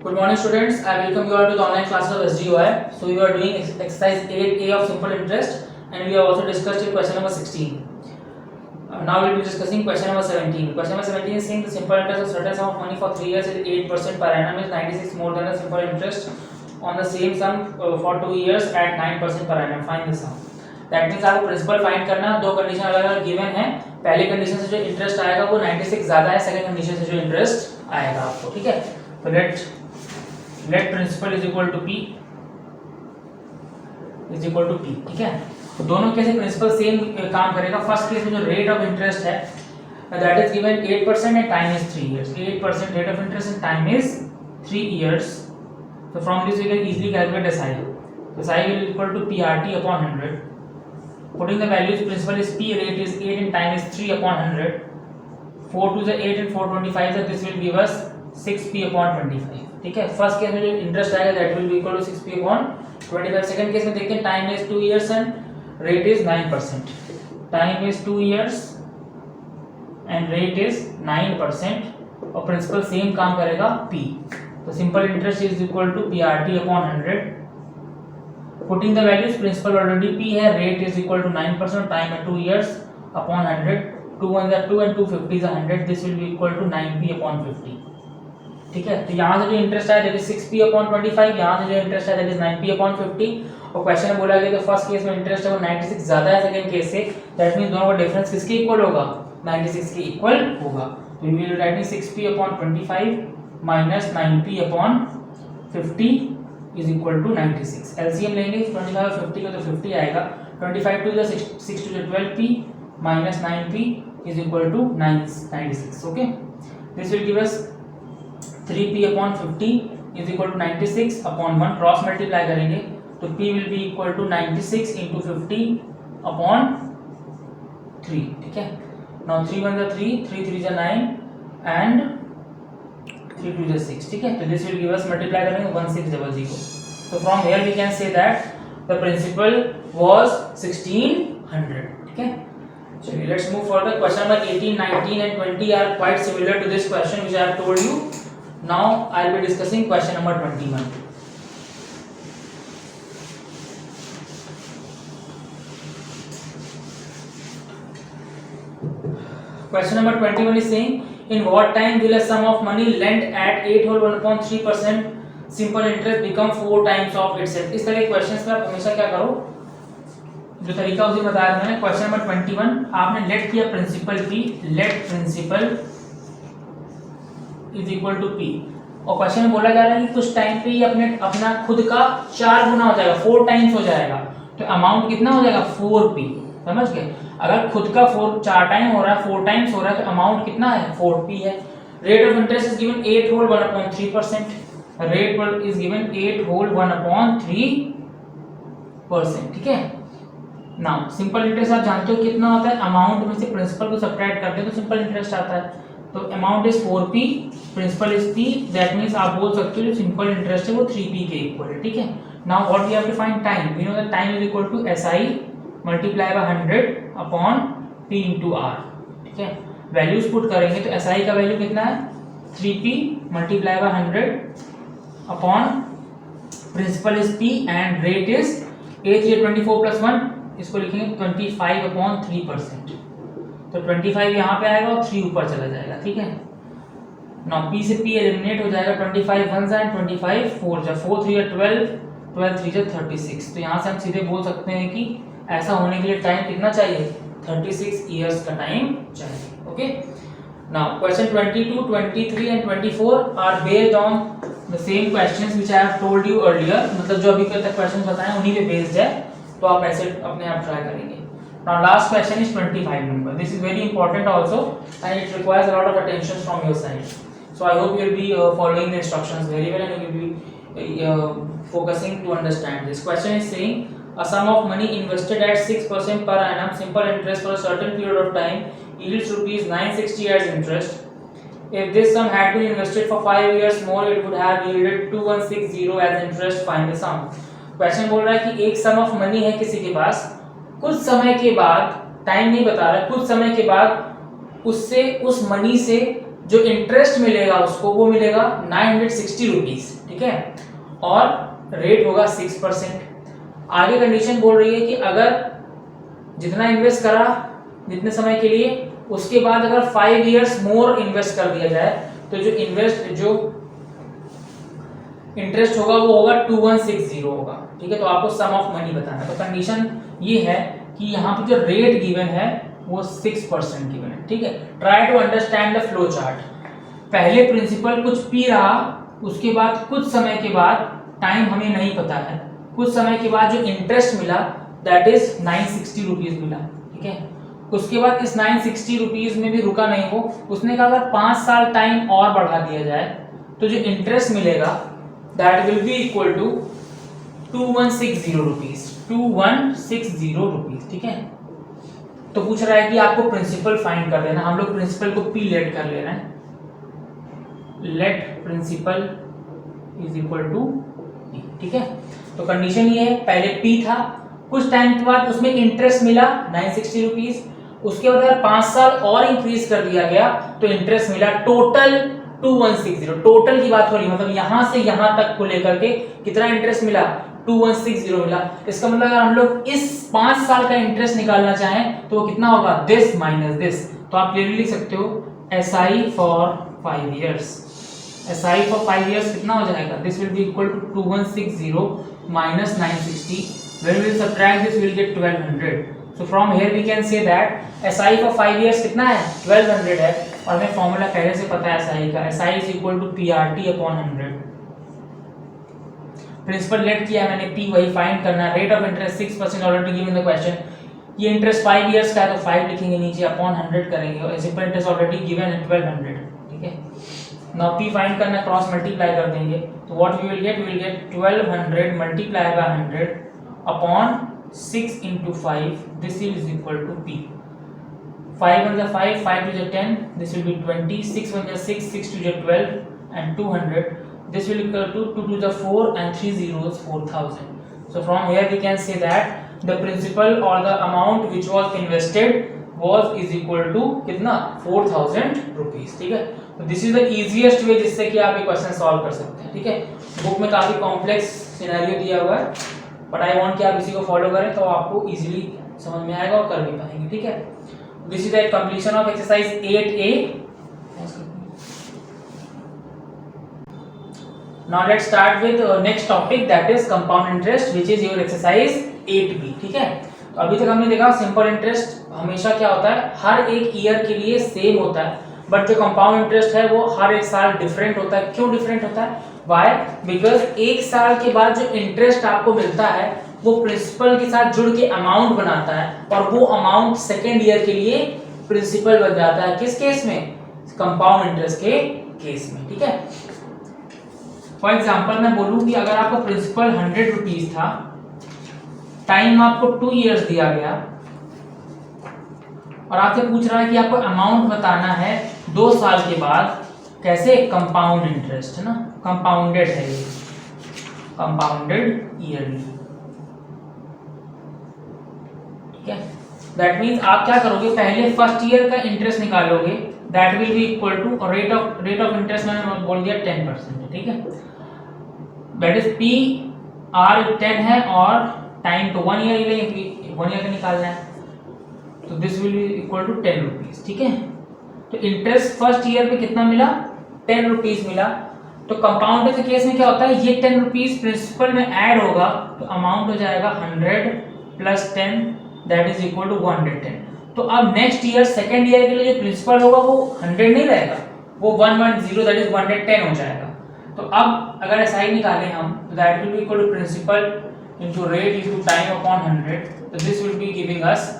Good morning students, I welcome you all to the online classes of SGOI. So we are doing exercise 8A of simple interest and we have also discussed in question number 16. Now we will be discussing question number 17. Question number 17 is saying the simple interest of certain sum of money for 3 years is 8% per annum is 96 more than the simple interest on the same sum for 2 years at 9% per annum. Find the sum. That means आपको principal find करना, दो condition अलग अलग given है. पहली condition से जो interest आएगा वो 96 ज्यादा है, सेकंड कंडीशन से जो इंटरेस्ट आएगा आपको, ठीक है. तो let principal is equal to P ठीक है. तो दोनों केस में प्रिंसिपल सेम काम करेगा. फर्स्ट केस में जो रेट ऑफ इंटरेस्ट है that is given 8% and time is 3 years. 8% rate of interest and time is 3 years. So from this we can easily calculate SI. So SI will equal to PRT upon 100. Putting the values, principal is P, rate is 8 and time is 3 upon 100. 4 to the 8 and 425, so this will give us 6P upon 25. ठीक है. First case में जो interest आएगा that will be equal to 6P upon 25. Second case में देखते हैं time is 2 years and rate is 9%. Time is 2 years and rate is 9% और principal same काम करेगा P. तो simple interest is equal to PRT upon 100. Putting the values, principal already P है, rate is equal to 9%, time है 2 years upon 100. 2 1 is 2 and 250 is 100. This will be equal to 9P upon 50. ठीक है. तो यहाँ से जो interest आया that is 6P upon 25, यहाँ से जो इंटरेस्ट आया दैट इज 9P अपॉन 50. और क्वेश्चन में बोला गया कि फर्स्ट केस में इंटरेस्ट है वो 96 ज्यादा है सेकंड केस से. दैट मींस दोनों का डिफरेंस किसके इक्वल होगा? 96 के इक्वल होगा. तो we will write 6P upon 25 minus 9P upon 50 is equal to 96. LCM लेंगे 25 और 50 का तो 50 आएगा. 25 two 6 two 12P minus 9P is equal to 96. Okay. This will give us 3P upon 50 is equal to 96 upon 1. Cross multiply करेंगे तो P will be equal to 96 into 50 upon 3. ठीक है. Now 3 1 is 3, 3 3 is 9 and 3 2 is 6. ठीक है. तो this will give us multiply करेंगे 1600. तो from here we can say that the principal was 1600. ठीक है. चलिए let's move further. Question number 18 19 and 20 are quite similar to this question which I have told you. Now I will be discussing question number 21. Question number 21 is saying in what time will a sum of money lent at 8 whole 1/3% simple interest become 4 times of itself. इस तरह के questions में आप हमेशा क्या करो, जो तरीका उसे बताया था मैंने. क्वेश्चन नंबर 21 आपने लेट किया principal P, let principal is equal to P और क्वेश्चन में बोला जा रहा है कि कुछ टाइम पे ये अपना खुद का 4 गुना हो जाएगा, 4 टाइम्स हो जाएगा. तो अमाउंट कितना हो जाएगा? 4P. समझ गए. अगर खुद का 4 टाइम हो रहा है, 4 टाइम्स हो रहा है तो अमाउंट कितना है? 4P है. Rate of interest is given 8 whole 1/3%. Rate is given 8 whole 1/3%. ठीक है. नाउ सिंपल इंटरेस्ट आप जानते हो कितना होता है? अमाउंट में से प्रिंसिपल को सब्ट्रैक्ट करते हैं तो सिंपल इंटरेस्ट आता है. तो amount is 4P, principal is P. That means आप बोल सकते हो जो सिंपल इंटरेस्ट है वो 3P के इक्वल है. ठीक है. Now what we have to find time. We know that time is equal to SI multiply by 100 upon P into R. ठीक है. वैल्यूज पुट करेंगे तो SI का वैल्यू कितना है? 3P multiply by 100 upon principal is P and rate is 8 plus 1. इसको लिखेंगे 25 upon 3%. तो 25 यहाँ पे आएगा और 3 ऊपर चला जाएगा. ठीक है. नाउ P से P एलिमिनेट हो जाएगा. 25 1 जा 25 4 जा 4 3 12 12 3 जा 36. तो यहाँ से हम सीधे बोल सकते हैं कि ऐसा होने के लिए टाइम कितना चाहिए? 36 इयर्स का टाइम चाहिए. Okay. Now question 22 23 and 24 are based on the same questions which I have told you earlier. मतलब जो अभी तक क्वेश्चंस बताए उन्हीं पे बेस्ड है. तो आप ऐसे अपने आप ट्राई करेंगे. Now last question is 25 number. This is very important also and it requires a lot of attention from your side. So I hope you will be following the instructions very well and you will be focusing to understand this. Question is saying a sum of money invested at 6% per annum simple interest for a certain period of time yields rupees 960 as interest. If this sum had been invested for 5 years more it would have yielded 2160 as interest. Find the sum. Question बोल रहा है कि एक सम of money है किसी के पास, कुछ समय के बाद, टाइम नहीं बता रहा है, कुछ समय के बाद उससे उस मनी से जो इंटरेस्ट मिलेगा उसको वो मिलेगा 960 रुपीज, ठीक है, और रेट होगा 6%। आगे कंडीशन बोल रही है कि अगर जितना इन्वेस्ट करा जितने समय के लिए, उसके बाद अगर 5 इयर्स मोर इन्वेस्ट कर दिया जाए तो जो इंटरेस्ट होगा वो होगा 2160 होगा, ठीक है। तो आपको सम ऑफ मनी बताना है। तो कंडीशन ये है कि यहाँ पे जो रेट गिवन है वो 6% गिवन है, ठीक है। Try to understand the flow chart. पहले प्रिंसिपल कुछ पी रहा, उसके बाद कुछ समय के बाद, टाइम हमें नहीं पता है, कुछ समय के बाद जो इंटरेस्ट मिला दैट इज 960 रुपीज मिला, ठीक है। उसके बाद इस 960 रुपीज में भी रुका नहीं वो, उसने कहा अगर 5 साल टाइम और बढ़ा दिया जाए तो जो इंटरेस्ट मिलेगा that will be equal to 2160 rupees, 2160 rupees, ठीक है। तो पूछ रहा है कि आपको प्रिंसिपल फाइंड कर देना। हम लोग प्रिंसिपल को पी लेट कर ले रहे हैं, let principal is equal to P, ठीक है। तो कंडीशन ये है, पहले पी था, कुछ टाइम के बाद उसमें इंटरेस्ट मिला 960 रुपीज, उसके बाद अगर 5 साल और इंक्रीज कर दिया गया तो इंटरेस्ट मिला टोटल 2160। टोटल की बात हो रही, मतलब यहां से यहां तक को लेकर के कितना इंटरेस्ट मिला, 2160 मिला। इसका मतलब अगर हम लोग इस 5 साल का इंटरेस्ट निकालना चाहें तो वो कितना होगा, दिस माइनस दिस। तो आप क्लियरली लिख सकते हो SI for 5 years, SI for 5 years कितना हो जाएगा, this will be equal to 2160 minus 960, when we subtract this we will get 1200। so from here we can say that SI for 5 years कितना है, 1200 है, और हमें फॉर्मूला पहले से पता है SI का, SI is equal to PRT upon 100। Principal let किया है मैंने, P वही फाइंड करना है। Rate of interest 6% already given in the question, ये इंटरेस्ट 5 इयर्स का है तो 5 लिखेंगे नीचे, अपॉन 100 करेंगे, और सिंपल इंटरेस्ट ऑलरेडी गिवन है 1200, ठीक है। नाउ P फाइंड करना, क्रॉस मल्टीप्लाई कर देंगे तो what we will get 1200 multiply by 100 upon 6 into 5, this is equal to P। 5 1 is 5, 5 2 is 10, this will be 20, 6 1 is 6, 6 2 is 12, and 200, this will equal to 2 2 is 4, and 3 zeros 4000। So from here we can say that the principal or the amount which was invested was is equal to कितना, 4000 rupees, ठीक है। तो this is the easiest way जिससे कि आप ये question solve कर सकते हैं, ठीक है। बुक में काफी कॉम्प्लेक्स सिनेरियो दिया हुआ है, बट आई वांट कि आप इसी को फॉलो करें तो आपको इजीली समझ में आएगा और कर भी पाएंगे, ठीक है। This is the completion of exercise 8A। Now let's start with next topic that is compound interest which is your exercise 8B, ठीक है। तो अभी तक हमने देखा सिंपल इंटरेस्ट हमेशा क्या होता है, हर एक ईयर के लिए सेम होता है, बट जो कंपाउंड इंटरेस्ट है वो हर एक साल डिफरेंट होता है। क्यों डिफरेंट होता है, वाई, बिकॉज एक साल के बाद जो इंटरेस्ट आपको मिलता है वो प्रिंसिपल के साथ जुड़ के अमाउंट बनाता है, और वो अमाउंट सेकेंड ईयर के लिए प्रिंसिपल बन जाता है। किस केस में, कंपाउंड इंटरेस्ट के केस में, ठीक है। फॉर एग्जाम्पल मैं बोलूं कि अगर आपको प्रिंसिपल 100 रुपीज था, टाइम आपको 2 इयर्स दिया गया, और आपसे पूछ रहा है कि आपको अमाउंट बताना है 2 साल के बाद, कैसे, कंपाउंड इंटरेस्ट है ना, कंपाउंडेड है ये, कंपाउंडेड ईयरली, ठीक है। दैट मींस आप क्या करोगे, पहले फर्स्ट ईयर का इंटरेस्ट निकालोगे, that will be equal to rate of interest मैंने बोल दिया 10%, ठीक है। दैट इज PR 10 है, और टाइम तो 1 ईयर ही लेंगे, 1 ईयर का निकालना है, तो this will be equal to 10 rupees, ठीक है। तो इंटरेस्ट फर्स्ट ईयर पे कितना मिला, 10 रुपीज मिला। तो कंपाउंड के केस में क्या होता है, ये 10 रुपीज प्रिंसिपल में ऐड होगा तो अमाउंट हो जाएगा 100 plus 10 that is equal to 110। तो अब नेक्स्ट ईयर सेकेंड ईयर के लिए जो प्रिंसिपल होगा वो 100 नहीं रहेगा, वो 110 दैट इज 110 हो जाएगा। तो अब अगर SI निकालें हम, तो that will be equal to principal into rate into time upon 100, तो this will be giving us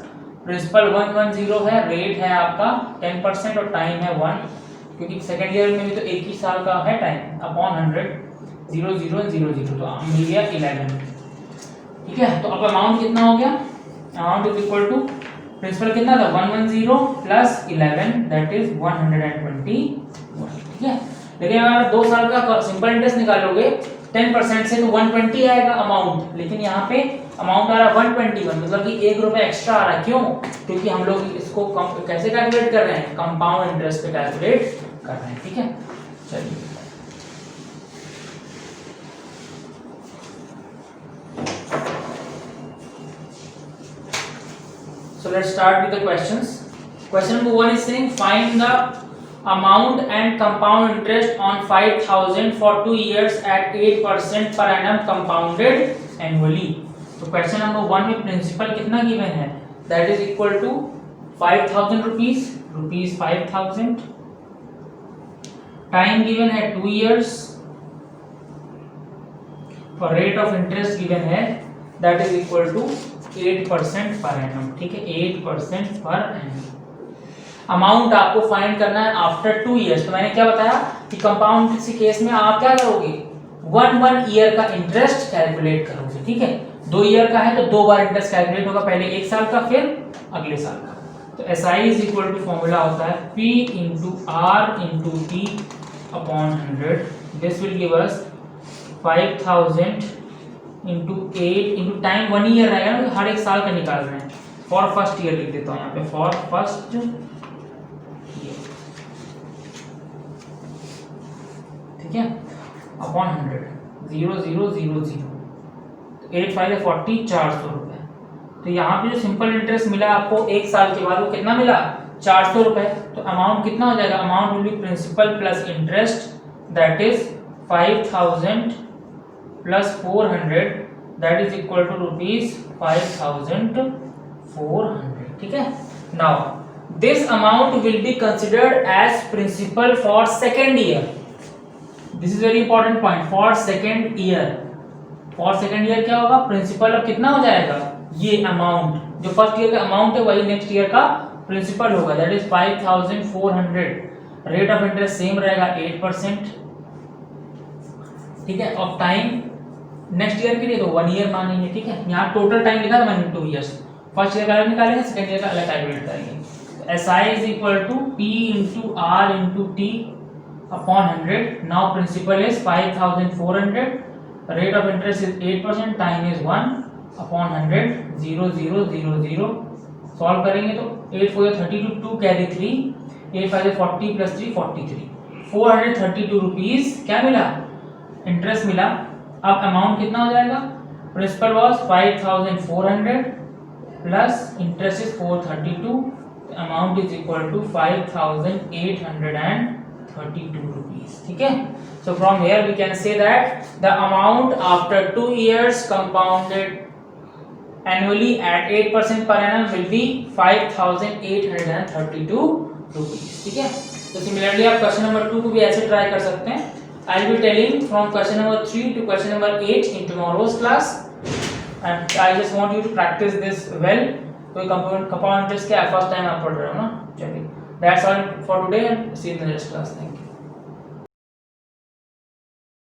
principal 110 है, रेट है आपका 10% और टाइम है 1, क्योंकि सेकेंड ईयर में भी तो एक ही साल का है टाइम, अपॉन 100 0 0 0 0, तो मिल गया 11, ठीक है। तो अब अमाउंट कितना हो गया, amount is equal to principal कितना था 110 प्लस 11 दैट इज 121, ठीक है। लेकिन अगर 2 साल का सिंपल इंटरेस्ट निकालोगे 10% से तो 120 आएगा अमाउंट, लेकिन यहाँ पे अमाउंट आ रहा है 121, मतलब कि 1 रुपए एक्स्ट्रा आ रहा है। क्यों, क्योंकि हम लोग इसको कैसे कैलकुलेट कर रहे हैं, कंपाउंड इंटरेस्ट पे कैलकुलेट कर रहे हैं, ठीक है। चलिए so let's start with the questions. Question number 1 is saying find the amount and compound interest on 5,000 for 2 years at 8% per annum compounded annually. तो क्वेश्चन नंबर 1 में प्रिंसिपल कितना गिवन है, that is equal to 5,000 rupees 5,000, time given है 2 years और rate of interest given है that is equal to 8% पर annum, ठीक है, 8% पर एनम। अमाउंट आपको फाइंड करना है आफ्टर 2 years। तो मैंने क्या बताया कि कंपाउंड किसी केस में आप क्या करोगे, 1 ईयर का इंटरेस्ट कैलकुलेट करोगे, ठीक है। 2 ईयर का है तो 2 बार इंटरेस्ट कैलकुलेट होगा, पहले 1 साल का फिर अगले साल का। तो SI is equal to formula होता है P into R into T upon 100। This will give us 5,000 into 8 into time 1 year रहेगा ना, हर एक साल का निकाल रहे हैं। फॉर फर्स्ट ईयर लिख देता हूँ यहाँ पे, फॉर फर्स्ट ईयर, ठीक है, अपॉन 100, 0,000, 8 5 40, 400 रुपए। तो यहाँ पे जो सिंपल इंटरेस्ट मिला आपको 1 साल के बाद, वो कितना मिला, 400 रुपए। तो अमाउंट कितना हो जाएगा, amount will be principal plus interest that is 5,000 plus 400 that is equal to rupees 5,400, ठीक है। Now this amount will be considered as principal for second year. This is very important point, for second year. For second year क्या होगा, principal अब कितना हो जाएगा, ये amount जो फर्स्ट ईयर का अमाउंट है वही नेक्स्ट ईयर का प्रिंसिपल होगा, that is 5,400। Rate of interest same रहेगा 8%, ठीक है। ऑफ टाइम नेक्स्ट ईयर के लिए तो 1 ईयर मानेंगे, ठीक है। यहाँ टोटल टाइम लिखा था मैंने 2 years, फर्स्ट ईयर का अलग निकालेंगे, सेकेंड ईयर का अलग कैलकुलेट करेंगे। SI is equal to P into R into T upon 100। Now principal is 5,400, rate of interest is 8%, time is 1 upon 100, 0,000। Solve करेंगे तो 8 4 32, 2 कैरी 3, 8 5 40 प्लस 3 43, 432 रुपीज क्या मिला, इंटरेस्ट मिला। अब अमाउंट कितना हो जाएगा, principal was 5,400 plus interest is 432, amount is equal to 5,832 rupees, ठीक है। So from here we can say that the amount after 2 years compounded annually at 8% per annum will be 5,832 rupees, ठीक है। तो सिमिलरली आप question number 2 को भी ऐसे try कर सकते हैं। I will be telling from question number 3 to question number 8 in tomorrow's class, and I just want you to practice this well। तो compound interest क्या फर्स्ट टाइम आप पढ़ रहे हो ना, चलिए, that's all for today and see you in the next class, thank you।